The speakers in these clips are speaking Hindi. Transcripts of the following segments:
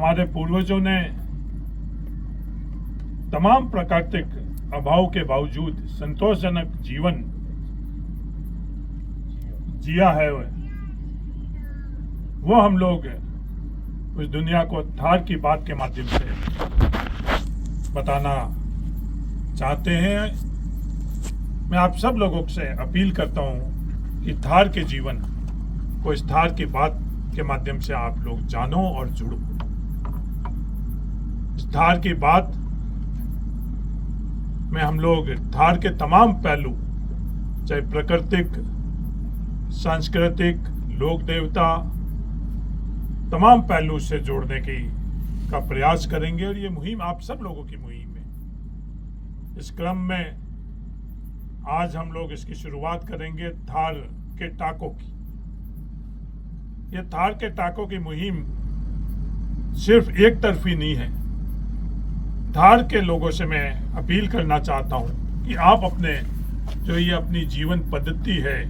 हमारे पूर्वजों ने तमाम प्राकृतिक अभाव के बावजूद संतोषजनक जीवन जिया है, वो हम लोग उस दुनिया को थार की बात के माध्यम से बताना चाहते हैं। मैं आप सब लोगों से अपील करता हूं कि थार के जीवन को इस थार की बात के माध्यम से आप लोग जानो और जुड़ो। इस थार की बात में हम लोग थार के तमाम पहलू, चाहे प्राकृतिक, सांस्कृतिक, लोक देवता, तमाम पहलू से जोड़ने का प्रयास करेंगे। और ये मुहिम आप सब लोगों की मुहिम है। इस क्रम में आज हम लोग इसकी शुरुआत करेंगे थार के टाकों की। ये थार के टाकों की मुहिम सिर्फ एक तरफी नहीं है। थार के लोगों से मैं अपील करना चाहता हूं कि आप अपने जो ये अपनी जीवन पद्धति है,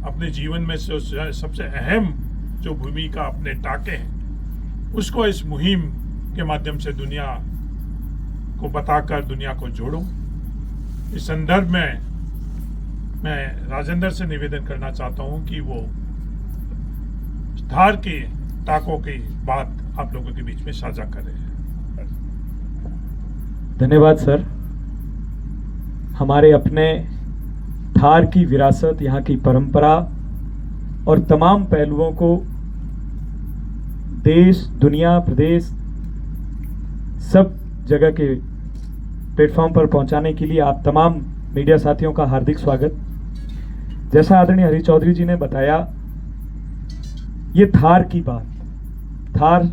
अपने जीवन में सबसे अहम जो भूमिका अपने टाके हैं, उसको इस मुहिम के माध्यम से दुनिया को बताकर दुनिया को जोड़ो। इस संदर्भ में मैं राजेंद्र से निवेदन करना चाहता हूं कि वो थार के टाकों की बात आप लोगों के बीच में साझा करें। धन्यवाद सर। हमारे अपने थार की विरासत, यहाँ की परंपरा और तमाम पहलुओं को देश, दुनिया, प्रदेश, सब जगह के प्लेटफॉर्म पर पहुंचाने के लिए आप तमाम मीडिया साथियों का हार्दिक स्वागत। जैसा आदरणीय हरी चौधरी जी ने बताया, ये थार की बात, थार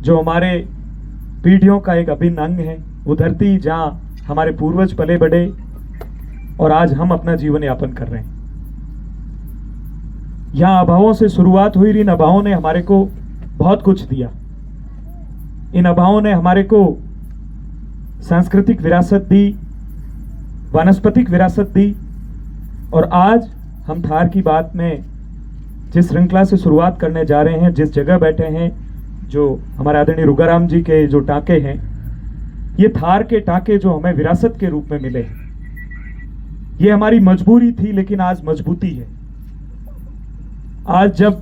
जो हमारे पीढ़ियों का एक अभिन्न अंग है, वो धरती जहां हमारे पूर्वज पले बढ़े और आज हम अपना जीवन यापन कर रहे हैं। यहां अभावों से शुरुआत हुई, इन अभावों ने हमारे को बहुत कुछ दिया। इन अभावों ने हमारे को सांस्कृतिक विरासत दी, वानस्पतिक विरासत दी, और आज हम थार की बात में जिस श्रृंखला से शुरुआत करने जा रहे हैं, जिस जगह बैठे हैं, जो हमारे आदरणीय रुगाराम जी के जो टाके हैं, ये थार के टाके जो हमें विरासत के रूप में मिले हैं। ये हमारी मजबूरी थी, लेकिन आज मजबूती है। आज जब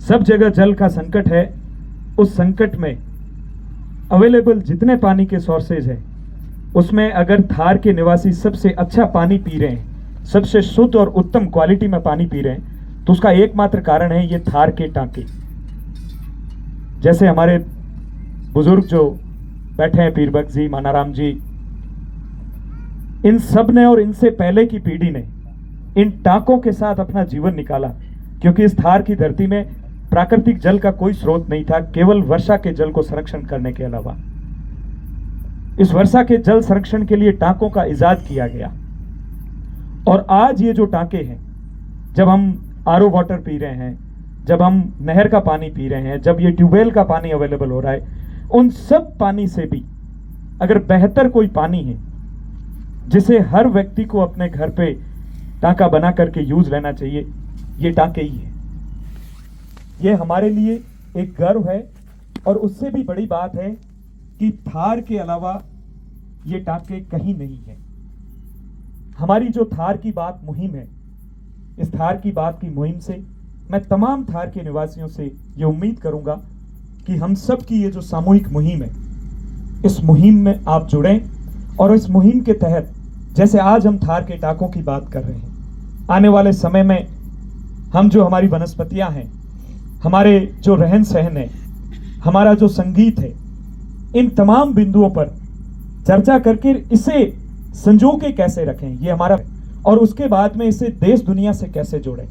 सब जगह जल का संकट है, उस संकट में अवेलेबल जितने पानी के सोर्सेज हैं, उसमें अगर थार के निवासी सबसे अच्छा पानी पी रहे हैं, सबसे शुद्ध और उत्तम क्वालिटी में पानी पी रहे हैं, तो उसका एकमात्र कारण है ये थार के टाके। जैसे हमारे बुजुर्ग जो बैठे हैं, पीरबक जी, मानाराम जी, इन सब ने और इनसे पहले की पीढ़ी ने इन टाकों के साथ अपना जीवन निकाला, क्योंकि इस थार की धरती में प्राकृतिक जल का कोई स्रोत नहीं था, केवल वर्षा के जल को संरक्षण करने के अलावा। इस वर्षा के जल संरक्षण के लिए टाकों का इजाद किया गया। और आज ये जो टाके हैं, जब हम आरओ वाटर पी रहे हैं, जब हम नहर का पानी पी रहे हैं, जब ये ट्यूबवेल का पानी अवेलेबल हो रहा है, उन सब पानी से भी अगर बेहतर कोई पानी है जिसे हर व्यक्ति को अपने घर पे टाका बना करके यूज लेना चाहिए, ये टाके ही है। ये हमारे लिए एक गर्व है। और उससे भी बड़ी बात है कि थार के अलावा ये टाके कहीं नहीं है। हमारी जो थार की बात मुहिम है, इस थार की बात की मुहिम से मैं तमाम थार के निवासियों से ये उम्मीद करूंगा कि हम सब की ये जो सामूहिक मुहिम है, इस मुहिम में आप जुड़ें। और इस मुहिम के तहत, जैसे आज हम थार के टाकों की बात कर रहे हैं, आने वाले समय में हम जो हमारी वनस्पतियां हैं, हमारे जो रहन सहन है, हमारा जो संगीत है, इन तमाम बिंदुओं पर चर्चा करके इसे संजो के कैसे रखें, ये हमारा, और उसके बाद में इसे देश दुनिया से कैसे जोड़ें।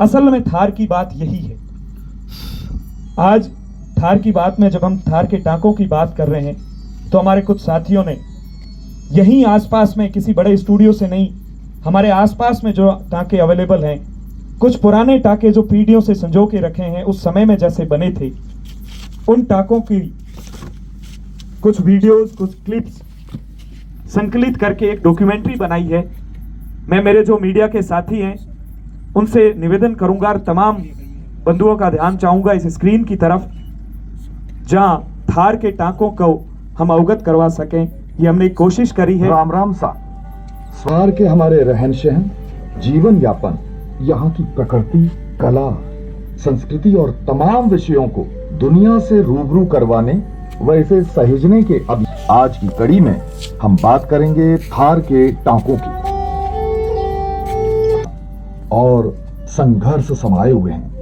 असल में थार की बात यही है। आज थार की बात में जब हम थार के टाकों की बात कर रहे हैं, तो हमारे कुछ साथियों ने यहीं आसपास में, किसी बड़े स्टूडियो से नहीं, हमारे आसपास में जो टाके अवेलेबल हैं, कुछ पुराने टाके जो पीढ़ियों से संजो के रखे हैं, उस समय में जैसे बने थे, उन टाकों की कुछ वीडियोस, कुछ क्लिप्स संकलित करके एक डॉक्यूमेंट्री बनाई है। मैं मेरे जो मीडिया के साथी हैं उनसे निवेदन करूंगा, और तमाम बंधुओं का ध्यान चाहूंगा इस स्क्रीन की तरफ, जहां थार के टांकों को हम अवगत करवा सकें। ये हमने कोशिश करी है। राम राम सा स्वार के हमारे रहन सहन, जीवन यापन, यहाँ की प्रकृति, कला, संस्कृति और तमाम विषयों को दुनिया से रूबरू करवाने व इसे सहेजने के अब आज की कड़ी में हम बात करेंगे थार के टांकों की। और संघर्ष समाये हुए हैं,